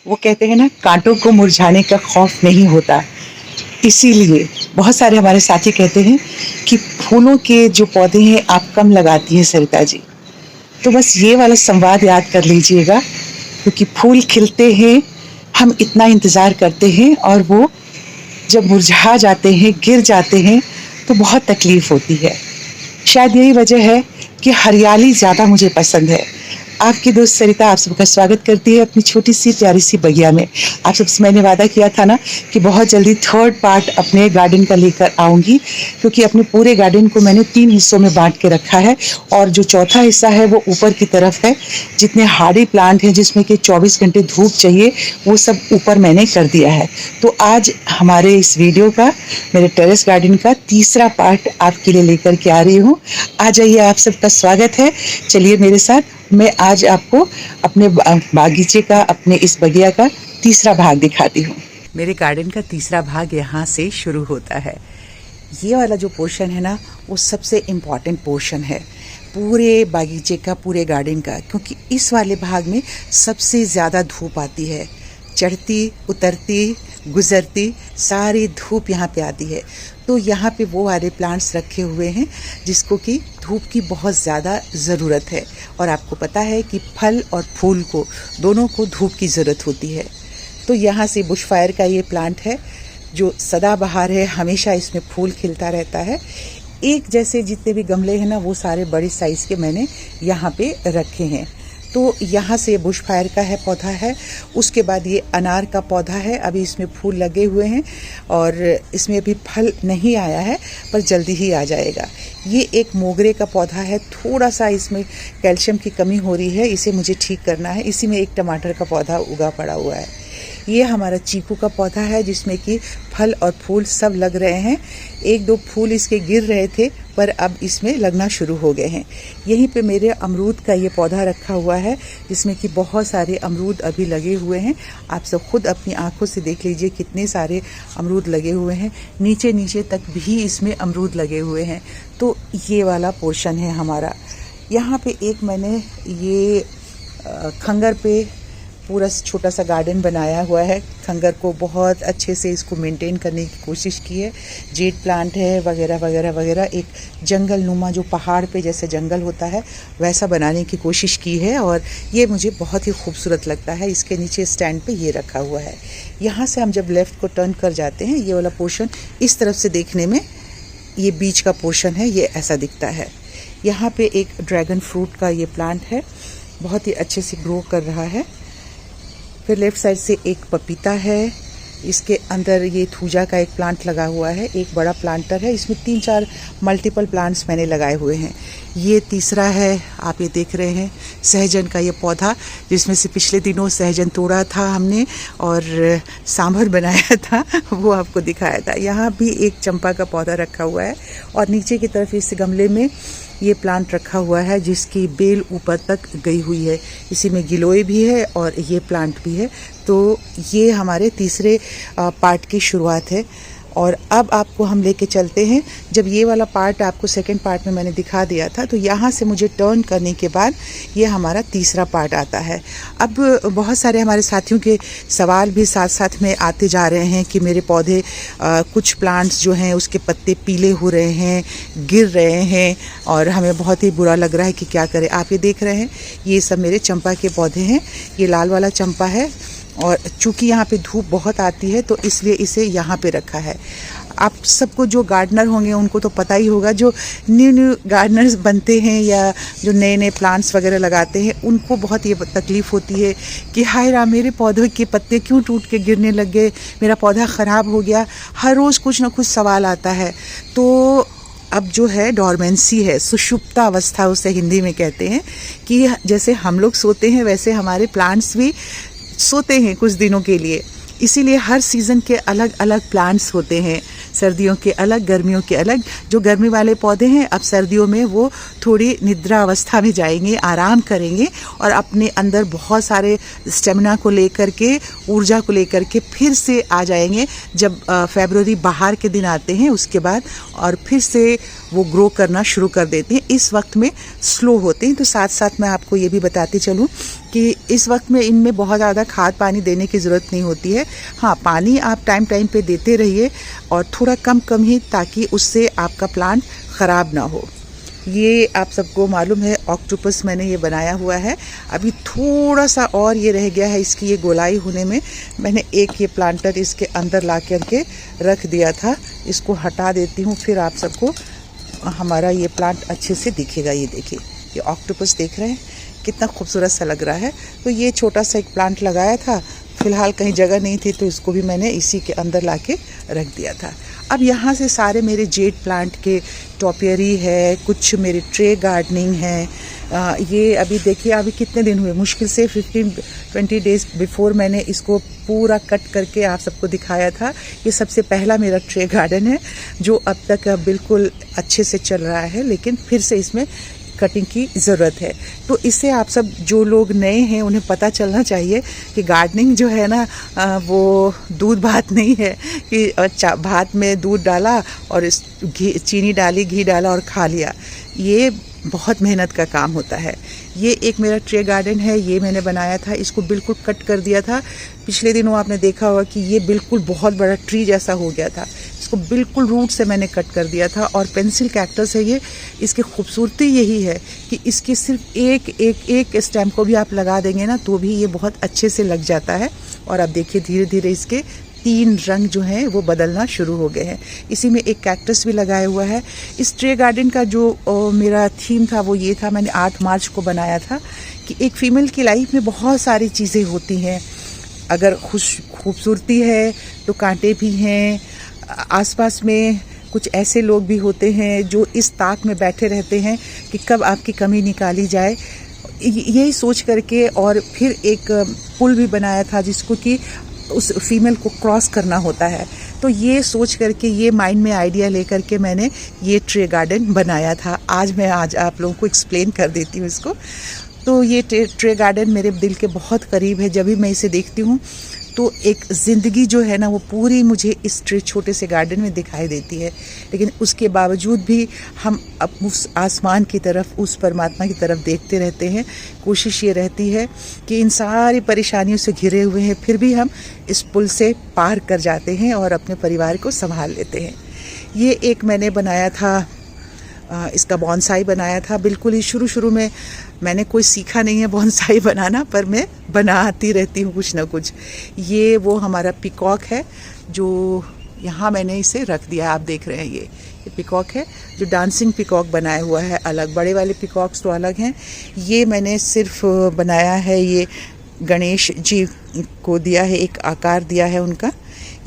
वो कहते हैं ना, कांटों को मुरझाने का खौफ नहीं होता। इसीलिए बहुत सारे हमारे साथी कहते हैं कि फूलों के जो पौधे हैं आप कम लगाती हैं सरिता जी। तो बस ये वाला संवाद याद कर लीजिएगा, क्योंकि फूल खिलते हैं, हम इतना इंतज़ार करते हैं और वो जब मुरझा जाते हैं, गिर जाते हैं, तो बहुत तकलीफ़ होती है। शायद यही वजह है कि हरियाली ज़्यादा मुझे पसंद है। आपकी दोस्त सरिता आप सबका स्वागत करती है अपनी छोटी सी प्यारी सी बगिया में। आप सबसे मैंने वादा किया था ना कि बहुत जल्दी थर्ड पार्ट अपने गार्डन का लेकर आऊँगी, क्योंकि अपने पूरे गार्डन को मैंने 3 हिस्सों में बाँट के रखा है और जो चौथा हिस्सा है वो ऊपर की तरफ है। जितने हार्डी प्लांट हैं जिसमें कि 24 घंटे धूप चाहिए, वो सब ऊपर मैंने कर दिया है। तो आज हमारे इस वीडियो का, मेरे टेरेस गार्डन का तीसरा पार्ट आपके लिए लेकर के आ रही हूँ। आ जाइए, आप सबका स्वागत है। चलिए मेरे साथ, मैं आज आपको अपने बागीचे का, अपने इस बगिया का तीसरा भाग दिखाती हूँ। मेरे गार्डन का तीसरा भाग यहाँ से शुरू होता है। ये वाला जो पोर्शन है ना, वो सबसे इम्पॉर्टेंट पोर्शन है पूरे बागीचे का, पूरे गार्डन का, क्योंकि इस वाले भाग में सबसे ज़्यादा धूप आती है। चढ़ती उतरती गुजरती सारी धूप यहाँ पे आती है। तो यहाँ पे वो वाले प्लांट्स रखे हुए हैं जिसको कि धूप की बहुत ज़्यादा ज़रूरत है, और आपको पता है कि फल और फूल को, दोनों को धूप की ज़रूरत होती है। तो यहाँ से बुश फायर का ये प्लांट है जो सदाबहार है, हमेशा इसमें फूल खिलता रहता है। एक जैसे जितने भी गमले हैं ना, वो सारे बड़े साइज़ के मैंने यहाँ पे रखे हैं। तो यहाँ से बुश फायर का है पौधा है, उसके बाद ये अनार का पौधा है। अभी इसमें फूल लगे हुए हैं और इसमें अभी फल नहीं आया है, पर जल्दी ही आ जाएगा। ये एक मोगरे का पौधा है, थोड़ा सा इसमें कैल्शियम की कमी हो रही है, इसे मुझे ठीक करना है। इसी में एक टमाटर का पौधा उगा पड़ा हुआ है। ये हमारा चीकू का पौधा है जिसमें कि फल और फूल सब लग रहे हैं। 1-2 फूल इसके गिर रहे थे, पर अब इसमें लगना शुरू हो गए हैं। यहीं पे मेरे अमरूद का ये पौधा रखा हुआ है जिसमें कि बहुत सारे अमरूद अभी लगे हुए हैं। आप सब खुद अपनी आंखों से देख लीजिए कितने सारे अमरूद लगे हुए हैं। नीचे नीचे तक भी इसमें अमरूद लगे हुए हैं। तो ये वाला पोर्शन है हमारा। यहाँ पे एक मैंने ये खंगर पे पूरा छोटा सा गार्डन बनाया हुआ है। खंगर को बहुत अच्छे से इसको मेंटेन करने की कोशिश की है। जेड प्लांट है वगैरह वगैरह वगैरह, एक जंगल नुमा, जो पहाड़ पे जैसे जंगल होता है वैसा बनाने की कोशिश की है, और ये मुझे बहुत ही खूबसूरत लगता है। इसके नीचे स्टैंड पे ये रखा हुआ है। यहाँ से हम जब लेफ़्ट को टर्न कर जाते हैं, ये वाला पोर्शन इस तरफ से देखने में, ये बीच का पोर्शन है, ये ऐसा दिखता है। यहाँ पे एक ड्रैगन फ्रूट का ये प्लांट है, बहुत ही अच्छे से ग्रो कर रहा है। फिर लेफ़्ट साइड से एक पपीता है, इसके अंदर ये थूजा का एक प्लांट लगा हुआ है, एक बड़ा प्लांटर है। इसमें 3-4 मल्टीपल प्लांट्स मैंने लगाए हुए हैं। ये तीसरा है, आप ये देख रहे हैं सहजन का ये पौधा, जिसमें से पिछले दिनों सहजन तोड़ा था हमने और सांभर बनाया था, वो आपको दिखाया था। यहाँ भी एक चंपा का पौधा रखा हुआ है, और नीचे की तरफ इस गमले में ये प्लांट रखा हुआ है जिसकी बेल ऊपर तक गई हुई है। इसी में गिलोय भी है और ये प्लांट भी है। तो ये हमारे तीसरे पार्ट की शुरुआत है। और अब आपको हम लेके चलते हैं, जब ये वाला पार्ट आपको सेकंड पार्ट में मैंने दिखा दिया था, तो यहाँ से मुझे टर्न करने के बाद ये हमारा तीसरा पार्ट आता है। अब बहुत सारे हमारे साथियों के सवाल भी साथ साथ में आते जा रहे हैं कि मेरे पौधे, कुछ प्लांट्स जो हैं उसके पत्ते पीले हो रहे हैं, गिर रहे हैं, और हमें बहुत ही बुरा लग रहा है कि क्या करें। आप ये देख रहे हैं, ये सब मेरे चंपा के पौधे हैं। ये लाल वाला चंपा है, और चूँकि यहाँ पे धूप बहुत आती है तो इसलिए इसे यहाँ पे रखा है। आप सबको जो गार्डनर होंगे उनको तो पता ही होगा, जो न्यू गार्डनर्स बनते हैं या जो नए नए प्लांट्स वगैरह लगाते हैं, उनको बहुत ये तकलीफ़ होती है कि हाय राम, मेरे पौधों के पत्ते क्यों टूट के गिरने लग गए, मेरा पौधा ख़राब हो गया। हर रोज़ कुछ ना कुछ सवाल आता है। तो अब जो है डॉर्मेंसी है, सुषुप्त अवस्था उसे हिंदी में कहते हैं, कि जैसे हम लोग सोते हैं वैसे हमारे प्लांट्स भी सोते हैं कुछ दिनों के लिए। इसीलिए हर सीज़न के अलग अलग प्लांट्स होते हैं, सर्दियों के अलग, गर्मियों के अलग। जो गर्मी वाले पौधे हैं अब सर्दियों में वो थोड़ी निद्रा अवस्था में जाएंगे, आराम करेंगे, और अपने अंदर बहुत सारे स्टेमिना को लेकर के, ऊर्जा को लेकर के फिर से आ जाएंगे जब फरवरी बाहर के दिन आते हैं उसके बाद, और फिर से वो ग्रो करना शुरू कर देते हैं। इस वक्त में स्लो होते हैं। तो साथ साथ मैं आपको ये भी बताती चलूँ कि इस वक्त में इनमें बहुत ज़्यादा खाद पानी देने की ज़रूरत नहीं होती है। हाँ, पानी आप टाइम टाइम पे देते रहिए और थोड़ा कम कम ही, ताकि उससे आपका प्लांट ख़राब ना हो। ये आप सबको मालूम है ऑक्टोपस मैंने ये बनाया हुआ है। अभी थोड़ा सा और ये रह गया है इसकी ये गोलाई होने में। मैंने एक ये प्लांटर इसके अंदर ला करके रख दिया था। इसको हटा देती हूँ, फिर आप सबको हमारा ये प्लांट अच्छे से दिखेगा। ये देखिए, ये ऑक्टोपस देख रहे हैं कितना खूबसूरत सा लग रहा है। तो ये छोटा सा एक प्लांट लगाया था, फ़िलहाल कहीं जगह नहीं थी तो इसको भी मैंने इसी के अंदर ला के रख दिया था। अब यहाँ से सारे मेरे जेड प्लांट के टॉपियरी है, कुछ मेरे ट्रे गार्डनिंग है। ये अभी देखिए, अभी कितने दिन हुए, मुश्किल से 15-20 डेज़ बिफोर मैंने इसको पूरा कट करके आप सबको दिखाया था। ये सबसे पहला मेरा ट्रे गार्डन है जो अब तक बिल्कुल अच्छे से चल रहा है, लेकिन फिर से इसमें कटिंग की ज़रूरत है। तो इससे आप सब जो लोग नए हैं उन्हें पता चलना चाहिए कि गार्डनिंग जो है ना, वो दूध भात नहीं है कि भात में दूध डाला और चीनी डाली, घी डाला और खा लिया। ये बहुत मेहनत का काम होता है। ये एक मेरा ट्रे गार्डन है, ये मैंने बनाया था। इसको बिल्कुल कट कर दिया था। पिछले दिनों आपने देखा होगा कि ये बिल्कुल बहुत बड़ा ट्री जैसा हो गया था। इसको बिल्कुल रूट से मैंने कट कर दिया था। और पेंसिल कैक्टस है ये। इसकी खूबसूरती यही है कि इसके सिर्फ एक स्टेम को भी आप लगा देंगे ना तो भी ये बहुत अच्छे से लग जाता है। और अब देखिए धीरे धीरे इसके 3 रंग जो हैं वो बदलना शुरू हो गए हैं। इसी में एक कैक्टस भी लगाया हुआ है। इस ट्रे गार्डन का जो मेरा थीम था वो ये था, मैंने 8 मार्च को बनाया था कि एक फ़ीमेल की लाइफ में बहुत सारी चीज़ें होती हैं। अगर खूबसूरती है तो कांटे भी हैं। आसपास में कुछ ऐसे लोग भी होते हैं जो इस ताक में बैठे रहते हैं कि कब आपकी कमी निकाली जाए। यही सोच करके और फिर एक पुल भी बनाया था जिसको कि उस फीमेल को क्रॉस करना होता है। तो ये सोच करके, ये माइंड में आइडिया लेकर के मैंने ये ट्रे गार्डन बनाया था। आज आप लोगों को एक्सप्लेन कर देती हूँ इसको। तो ये ट्रे गार्डन मेरे दिल के बहुत करीब है। जब भी मैं इसे देखती हूँ तो एक ज़िंदगी जो है ना वो पूरी मुझे इस छोटे से गार्डन में दिखाई देती है। लेकिन उसके बावजूद भी हम उस आसमान की तरफ, उस परमात्मा की तरफ देखते रहते हैं। कोशिश ये रहती है कि इन सारी परेशानियों से घिरे हुए हैं फिर भी हम इस पुल से पार कर जाते हैं और अपने परिवार को संभाल लेते हैं। ये एक मैंने बनाया था, इसका बॉन्साई बनाया था। बिल्कुल ही शुरू में मैंने कोई सीखा नहीं है बॉन्साई बनाना, पर मैं बनाती रहती हूँ कुछ ना कुछ। ये वो हमारा पिकॉक है जो यहाँ मैंने इसे रख दिया। आप देख रहे हैं ये पिकॉक है जो डांसिंग पिकॉक बनाया हुआ है अलग। बड़े वाले पिकॉक्स तो अलग हैं। ये मैंने सिर्फ बनाया है, ये गणेश जी को दिया है, एक आकार दिया है उनका।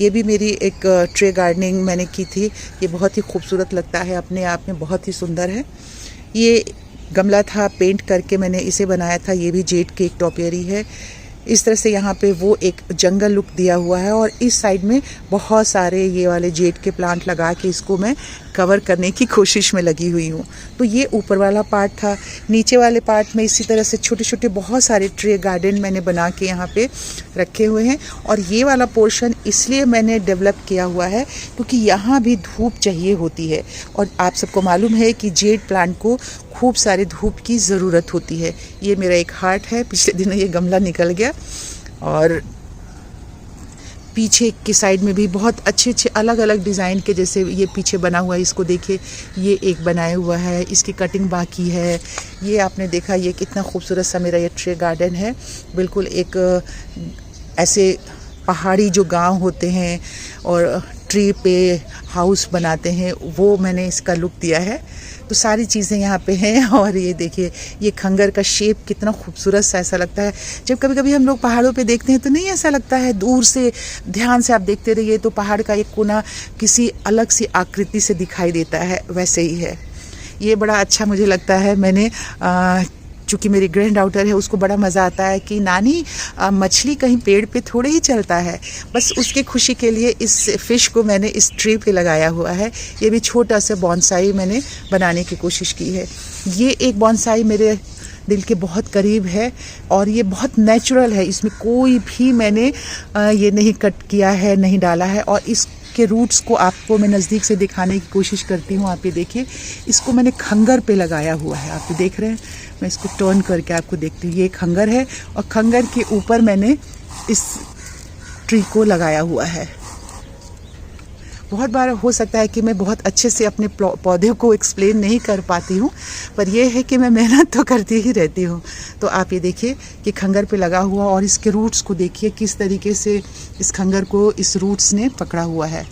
ये भी मेरी एक ट्रे गार्डनिंग मैंने की थी। ये बहुत ही खूबसूरत लगता है, अपने आप में बहुत ही सुंदर है। ये गमला था, पेंट करके मैंने इसे बनाया था। ये भी जेड के एक टॉपियरी है। इस तरह से यहाँ पे वो एक जंगल लुक दिया हुआ है और इस साइड में बहुत सारे ये वाले जेड के प्लांट लगा के इसको मैं कवर करने की कोशिश में लगी हुई हूँ। तो ये ऊपर वाला पार्ट था। नीचे वाले पार्ट में इसी तरह से छोटे छोटे बहुत सारे ट्रे गार्डन मैंने बना के यहाँ पे रखे हुए हैं। और ये वाला पोर्शन इसलिए मैंने डेवलप किया हुआ है क्योंकि यहाँ भी धूप चाहिए होती है और आप सबको मालूम है कि जेड प्लांट को खूब सारे धूप की ज़रूरत होती है। ये मेरा एक हार्ट है, पिछले दिनों ये गमला निकल गया। और पीछे की साइड में भी बहुत अच्छे अच्छे अलग अलग डिज़ाइन के, जैसे ये पीछे बना हुआ है, इसको देखिए, ये एक बनाया हुआ है, इसकी कटिंग बाकी है। ये आपने देखा, ये कितना खूबसूरत सा मेरा ये ट्रे गार्डन है। बिल्कुल एक ऐसे पहाड़ी जो गांव होते हैं और ट्री पे हाउस बनाते हैं, वो मैंने इसका लुक दिया है। तो सारी चीज़ें यहाँ पे हैं। और ये देखिए, ये खंगर का शेप कितना खूबसूरत सा ऐसा लगता है। जब कभी कभी हम लोग पहाड़ों पे देखते हैं तो नहीं ऐसा लगता है, दूर से ध्यान से आप देखते रहिए तो पहाड़ का एक कोना किसी अलग सी आकृति से दिखाई देता है, वैसे ही है। ये बड़ा अच्छा मुझे लगता है। मैंने चूँकि मेरी ग्रैंड डॉटर है, उसको बड़ा मज़ा आता है कि नानी मछली कहीं पेड़ पे थोड़े ही चलता है। बस उसकी खुशी के लिए इस फ़िश को मैंने इस ट्री पे लगाया हुआ है। ये भी छोटा सा बॉन्साई मैंने बनाने की कोशिश की है। ये एक बॉन्साई मेरे दिल के बहुत करीब है और ये बहुत नेचुरल है। इसमें कोई भी मैंने ये नहीं कट किया है, नहीं डाला है। और इसके इसके रूट्स को आपको मैं नज़दीक से दिखाने की कोशिश करती हूँ। आप ये देखिए, इसको मैंने खंगर पे लगाया हुआ है, आप देख रहे हैं। मैं इसको टर्न करके आपको देखती हूँ। ये खंगर है और खंगर के ऊपर मैंने इस ट्री को लगाया हुआ है। बहुत बार हो सकता है कि मैं बहुत अच्छे से अपने पौधे को एक्सप्लेन नहीं कर पाती हूँ, पर यह है कि मैं मेहनत तो करती ही रहती हूँ। तो आप ये देखिए कि खंगर पे लगा हुआ, और इसके रूट्स को देखिए किस तरीके से इस खंगर को इस रूट्स ने पकड़ा हुआ है।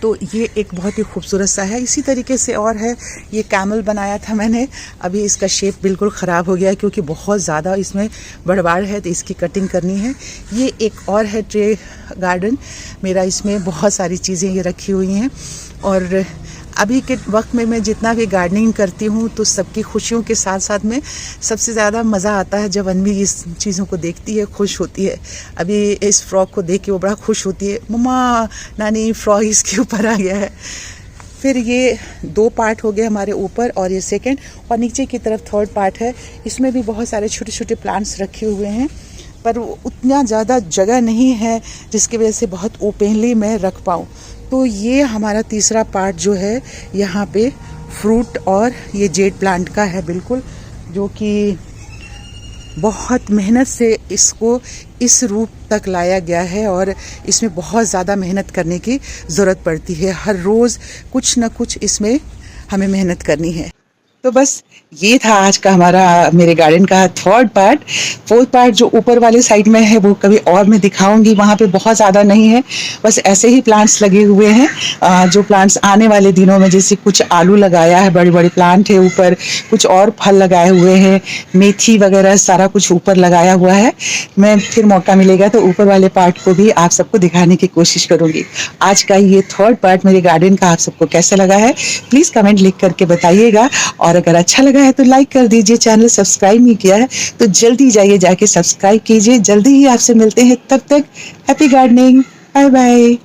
तो ये एक बहुत ही खूबसूरत सा है। इसी तरीके से और है, ये कैमल बनाया था मैंने, अभी इसका शेप बिल्कुल ख़राब हो गया है क्योंकि बहुत ज़्यादा इसमें बड़बाड़ है, तो इसकी कटिंग करनी है। ये एक और है ट्रे गार्डन मेरा, इसमें बहुत सारी चीज़ें ये रखी हुई हैं। और अभी के वक्त में मैं जितना भी गार्डनिंग करती हूँ तो सबकी खुशियों के साथ साथ में सबसे ज़्यादा मज़ा आता है जब अन्वी इस चीज़ों को देखती है, खुश होती है। अभी इस फ्रॉक को देख के वो बड़ा खुश होती है, मम्मा नानी फ्रॉक इसके ऊपर आ गया है। फिर ये 2 पार्ट हो गए हमारे ऊपर, और ये सेकंड, और नीचे की तरफ 3rd पार्ट है। इसमें भी बहुत सारे छोटे छोटे प्लांट्स रखे हुए हैं, पर उतना ज़्यादा जगह नहीं है जिसकी वजह से बहुत ओपनली मैं रख पाऊँ। तो ये हमारा तीसरा पार्ट जो है यहाँ पे फ्रूट और ये जेड प्लांट का है बिल्कुल, जो कि बहुत मेहनत से इसको इस रूप तक लाया गया है। और इसमें बहुत ज़्यादा मेहनत करने की ज़रूरत पड़ती है, हर रोज़ कुछ ना कुछ इसमें हमें मेहनत करनी है। तो बस ये था आज का हमारा मेरे गार्डन का 3rd पार्ट। 4th पार्ट जो ऊपर वाले साइड में है वो कभी और मैं दिखाऊंगी, वहाँ पे बहुत ज़्यादा नहीं है, बस ऐसे ही प्लांट्स लगे हुए हैं। जो प्लांट्स आने वाले दिनों में, जैसे कुछ आलू लगाया है, बड़े बड़े प्लांट है ऊपर, कुछ और फल लगाए हुए हैं, मेथी वगैरह सारा कुछ ऊपर लगाया हुआ है। मैं फिर मौका मिलेगा तो ऊपर वाले पार्ट को भी आप सबको दिखाने की कोशिश करूँगी। आज का ये 3rd पार्ट मेरे गार्डन का आप सबको कैसा लगा है प्लीज़ कमेंट लिख करके बताइएगा, और अगर अच्छा लगा है तो लाइक कर दीजिए। चैनल सब्सक्राइब नहीं किया है तो जल्दी जाइए, जाके सब्सक्राइब कीजिए। जल्दी ही आपसे मिलते हैं, तब तक हैप्पी गार्डनिंग, बाय बाय।